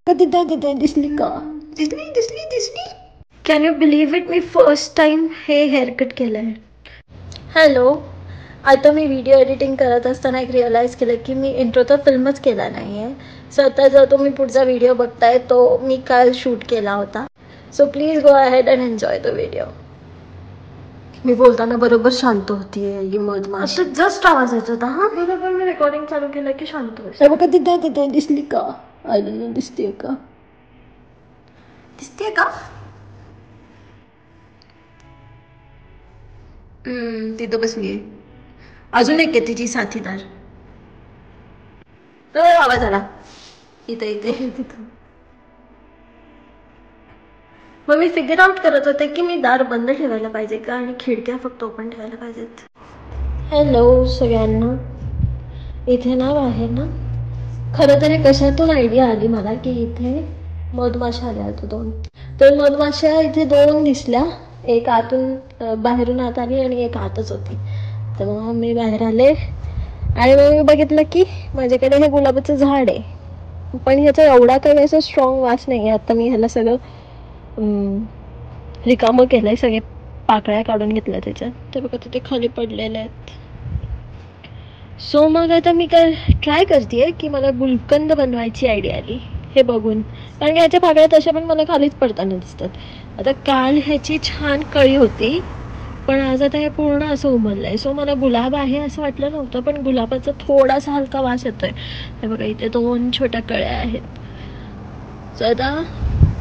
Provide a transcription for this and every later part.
दिसली का? दिसली. Can you believe it, me first time हे हेअरकट केलंय. हॅलो, आता मी व्हिडिओ एडिटिंग करत असताना एक रिअलाईज केलं की मी इंट्रो तर फिल्मच केला नाही आहे. सो आता जर तुम्ही पुढचा व्हिडिओ बघताय तो मी काल शूट केला होता. So please go ahead and enjoy the video. मी बोलताना बरोबर शांत होतीये ही मधमाशी. आता जस्ट आवाज येत होता. हा बरोबर मी रेकॉर्डिंग चालू केलं की शांत होते. बघा तिथे दिसली का? दिसतेय का? दिसतेय का? तिथं बसलीये. अजून एक आहे तिची साथीदार. आवाज आला. इथे तिथं. मग मी फिगर आउट करत होते की मी दार बंद ठेवायला पाहिजे का आणि खिडक्या फक्त ओपन ठेवायला पाहिजेत. हॅलो सगळ्यांना. इथे ना बाहेर ना खरं तर कशातून आयडिया आली मला की इथे मधमाशा आल्या होत्या 2. तर मधमाशा इथे 2 दिसल्या. एक आतून बाहेरून आत आली आणि एक आतच होती. तर मग मी बाहेर आले आणि मग मी बघितलं की माझ्याकडे हे गुलाबाचं झाड आहे. पण ह्याचा एवढा काही असं स्ट्रॉंग वास नाही आहे. आता मी ह्याला सगळं रिकामं केलंय. सगळे पाकळ्या काढून घेतल्या त्याच्यात. ते बघा तिथे खाली पडलेले आहेत. सो मग आता मी काय ट्राय करतेय की मला गुलकंद बनवायची आयडिया आली हे बघून. कारण की ह्याच्या पाकळ्या तशा पण मला खालीच पडताना दिसतात. आता काल ह्याची छान कळी होती पण आज आता हे पूर्ण असं उमललंय. सो मला गुलाब आहे असं वाटलं नव्हतं पण गुलाबाचा थोडासा हलका वास येतोय. हे बघा इथे 2 छोट्या कळ्या आहेत. सो आता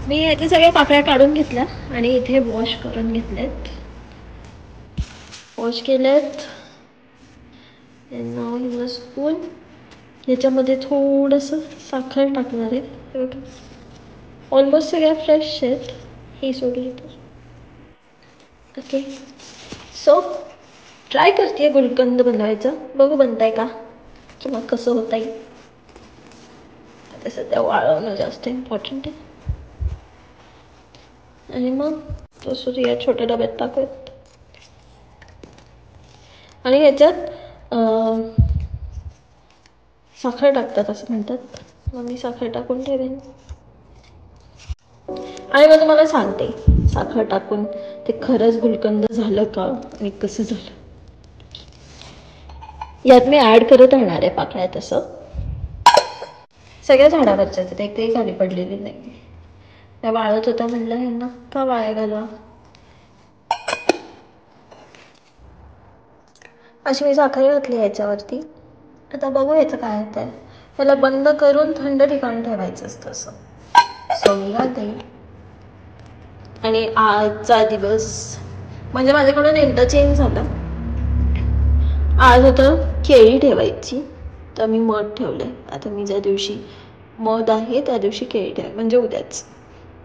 मी ह्याच्या सगळ्या पाकळ्या काढून घेतल्या आणि इथे वॉश करून घेतलेत. वॉश केलेत. स्पून ह्याच्यामध्ये थोडंसं साखर टाकणार आहे. ऑलमोस्ट सगळ्या फ्रेश आहेत ही सोडली तर. ओके सो ट्राय करते गुलकंद बनवायचं. बघू बनताय का किंवा कसं होत आहे. आता सध्या वाळवणं जास्त इम्पॉर्टंट आहे. आणि मग तसंच या छोट्या डब्यात टाकूयात आणि ह्याच्यात साखर टाकतात असं म्हणतात. मग मी साखर टाकून ठेवेन आणि मग तुम्हाला सांगते साखर टाकून ते खरंच गुलकंद झालं का आणि कसं झालं. यात मी ऍड करत राहणार आहे पाकळ्या. तसं सगळ्या झाडावरच्या आहेत. एक ते खाली पडलेली नाही. त्या वाळत होता म्हणलं ह्यांना का वाया घालवा. अशी मी साखर घातली ह्याच्यावरती. आता बघू ह्याचं काय होतंय. ह्याला बंद करून थंड ठिकाणी ठेवायचं असतं असं. सो मी घालते. आणि आजचा दिवस म्हणजे माझ्याकडून इंटरचेंज झालं. आज होतं केळी ठेवायची तर मी मध ठेवलंय. आता मी ज्या दिवशी मध आहे त्या दिवशी केळी ठेवाय म्हणजे उद्याच.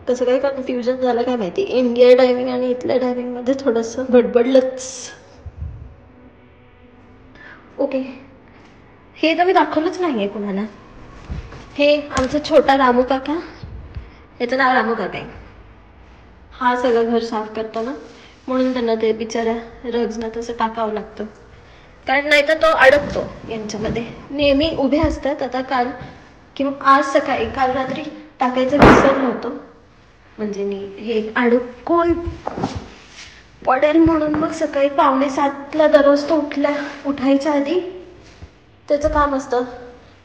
कसं काय कन्फ्युजन झालं काय माहिती. इंडिया टायमिंग आणि इथल्या टायमिंगमध्ये थोडंसं गडबडलंच. ओके हे तर मी दाखवलंच नाही आहे कुणाला. हे आमचा छोटा रामू काका. याचं नाव रामू काका आहे. हा सगळं घर साफ करतो ना म्हणून त्यांना ते बिचारा रग्सना तसं टाकावं लागतं. कारण नाही तर तो अडकतो यांच्यामध्ये. नेहमी उभे असतात. आता काल किंवा आज सकाळी काल रात्री टाकायचं विसरलं होतं. म्हणजे मी हे अडकून पडेल म्हणून मग सकाळी 6:45 दररोज तो उठायच्या आधी त्याचं काम असतं.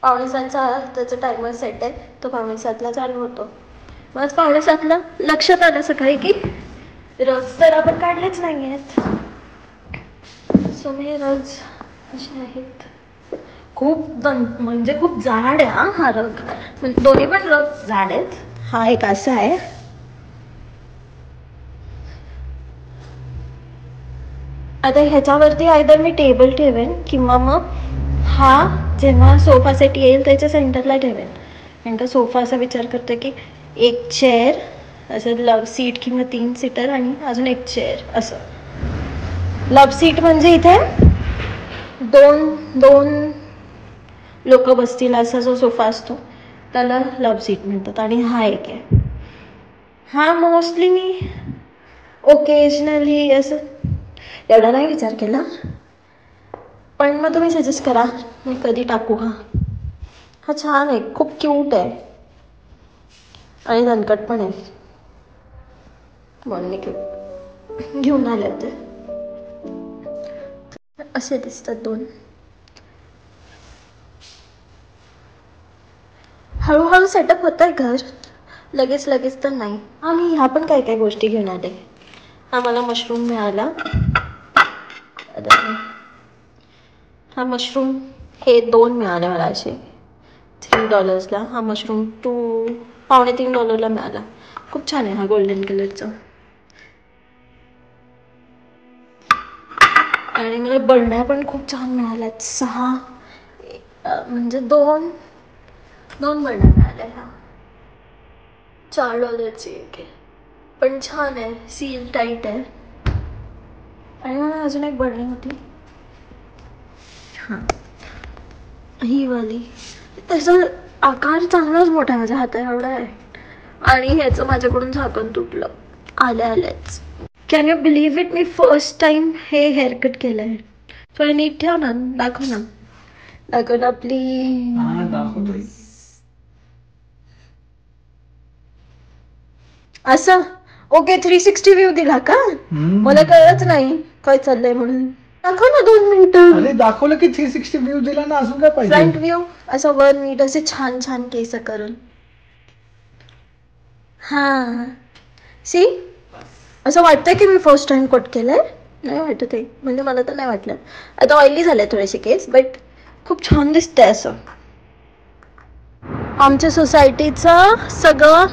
6:45चा त्याचं टायमर सेट आहे. तो 6:45 चालू होतो. मग 6:45 लक्षात आलं सकाळी की रग्स तर आपण काढलेच नाही आहेत. सो मी रग्स असे आहेत. खूप म्हणजे खूप जाड आहे हा रग. म्हणजे दोन्ही पण रग जाड आहेत. हा एक असा आहे. आता ह्याच्यावरती आयदर मी टेबल ठेवेन किंवा मग हा जेव्हा सोफा सेट येईल त्याच्या सेंटरला ठेवेन. कारण का सोफा असा विचार करते की एक चेअर असं लव सीट किंवा 3 सीटर आणि अजून एक चेअर असं. लव सीट म्हणजे इथे 2 लोक बसतील असा जो सोफा असतो त्याला लव सीट म्हणतात. आणि हा एक आहे. हा मोस्टली मी ओकेजनली असं एवढा नाही विचार केला. पण मग तुम्ही सजेस्ट करा मी कधी टाकू. हा छान आहे. खूप क्यूट आहे. आणि दणकट पण आहे म्हणून घेऊन आले होते. असे दिसतात दोन. हळूहळू सेटअप होत आहे घर, लगेच लगेच तर नाही. आणि ह्या पण काय काय गोष्टी घेऊन आले. हा मला मशरूम मिळाला. हा मशरूम हे 2 मिळाले मला असे $3 हा मशरूम $2.25 मिळाला. खूप छान आहे हा गोल्डन कलरचा. आणि मला बरण्या पण खूप छान मिळाल्यात. 6 म्हणजे 2 बरण्या मिळाल्या ह्या. $4 एक आहे पण छान आहे, सील टाईट आहे. आणि मला अजून एक बरणी होती, हां ही वाली. त्याचा आकार चांगलाच मोठा आहे, माझ्या हाता एवढा आहे. आणि ह्याचं माझ्याकडून झाकण तुटलं आल्याच. Can you believe it, me first time हे हेअरकट केलं आहे. थोडं नीट ठेव ना, दाखव ना प्लीज. असं ओके 360 व्ह्यू दिला का? मला कळलंच नाही काय चाललंय म्हणून. दाखव ना 2 मिनिटं. अरे दाखवलं की 360 व्ह्यू दिला ना, अजून काय पाहिजे? फ्रंट व्ह्यू असं वर नीट असे छान छान केस करून. हा सी असं वाटतंय की मी फर्स्ट टाइम कट केलंय. नाही वाटत आहे, म्हणजे मला तर नाही वाटलं. आता ऑइली झाले थोडेसे केस, बट खूप छान दिसतंय असं. आमच्या सोसायटीचं सगळं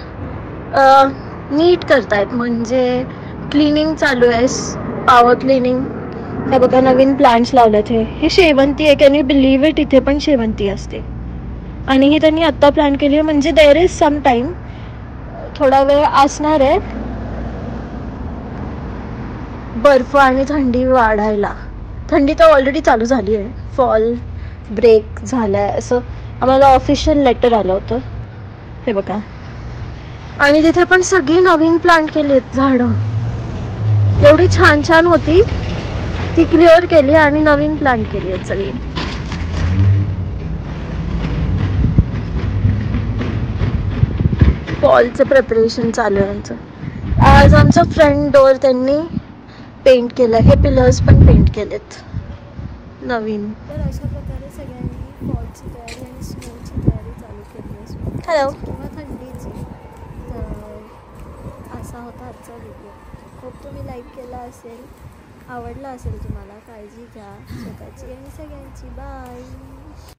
नीट करतायत, म्हणजे क्लिनिंग चालू आहे, पॉवर क्लिनिंग. हे बघा नवीन प्लांट्स लावलेत. हे शेवंती आहे. कॅन यू बिलीव्ह इट, इथे पण शेवंती असते. आणि ही त्यांनी आत्ता प्लांट केली आहे, म्हणजे देअर इज सम टाइम, थोडा वेळ असणार आहे बर्फ आणि थंडी वाढायला. थंडी तर ऑलरेडी चालू झाली आहे, फॉल ब्रेक झालाय असं आम्हाला ऑफिशियल लेटर आलं होतं. हे बघा. आणि तिथे पण सगळी नवीन प्लांट केलीत झाडं. एवढी छान छान होती ती क्लिअर केली आणि नवीन प्लांट केली आहेत सगळी. फॉलचं प्रिपरेशन चालू आहे यांचं. आज आमचा फ्रंट डोअर त्यांनी पेंट केलं. हे पिलर्स पण पेंट केलेत नवीन. तर अशा प्रकारे सगळ्यांनी फॉलची तयारी आणि स्नोची तयारी चालू केली आहे. हॅलो किंवा थंडीची. तर असा होता आजचा व्हिडिओ. होप तुम्ही लाईक केला असेल, आवडला असेल तुम्हाला. काळजी घ्या स्वतःची आणि सगळ्यांची. बाय.